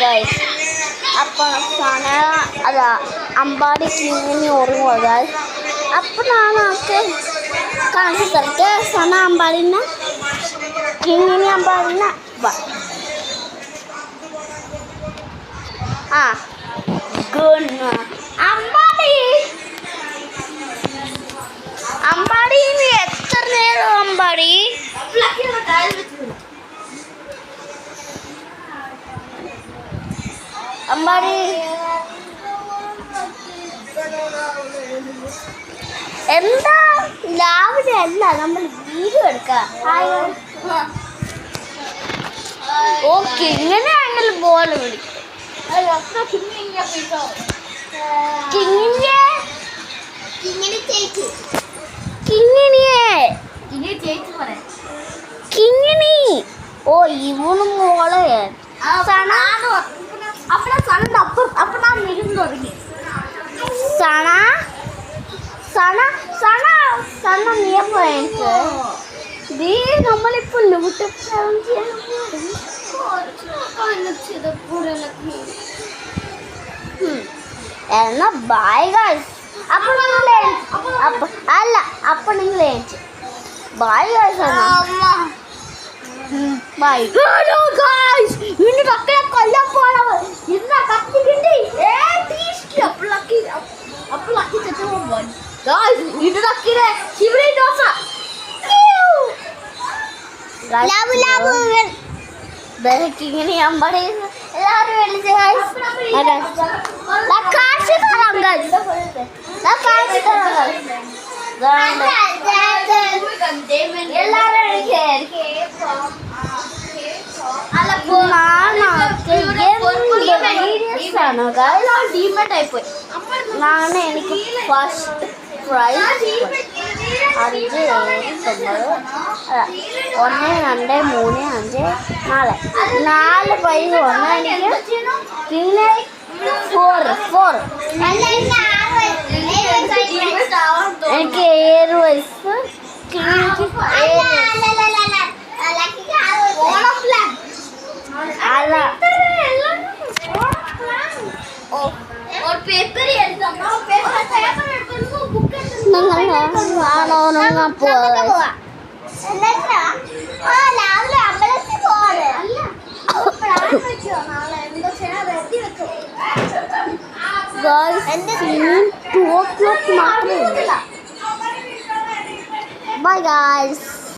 Guys. അപ്പോൾ സന അല്ല അമ്പാടി കിങ്ങിനി ഓർമ്മ ഗൈസ്. അപ്പോൾ നമുക്ക് കാണിച്ചു തരട്ടെ സന അമ്പാടിന കിങ്ങിനി അമ്പാടിന ഗുഡ് അമ്പാടി അമ്പാടി എത്ര നേരം അമ്പാടി അമ്പാടി എന്താ രാവിലെ അല്ല നമ്മൾ വീഡിയോ എടുക്കാം. ഓക്കെ ഇങ്ങനെയാണെങ്കിൽ ബോൾ പിടിക്കും. കിങ്ങിണി ഓ ഇവനും മോളെ സണ നിയമം എനിക്ക് ദീ നമ്മളിപ്പോ ലൂട്ട് എന്നാ ബൈ ഗൈസ്. അപ്പോൾ അല്ല അപ്പോൾ നിങ്ങൾ bye guys. Bye hello guys. ഇനി മക്കളെ കൊല്ലാൻ പോണവ ഇന്ന കത്തി കിട്ടി അപ്പോൾ ചെത്തുമ്പോൾ ഗൈസ് ഇത് നക്കിരെ ശിവരി ദോശ ലാബ് ലാബ് ബേക്കിങ്ങിനെ അമ്പടി എല്ലാവരും വിളിച്ച് ഗൈസ്. കാശ് തരാം ഗൈസ്. കാശ് തരാം ഗൈസ്. നാളെ എനിക്ക് ഫസ്റ്റ് പ്രൈസ് 5 7 9 1 2 3 5 4 പ്രൈസ് വന്നു എനിക്ക്. പിന്നെ 4 എനിക്ക് 7 വയസ്സ്. Bye guys.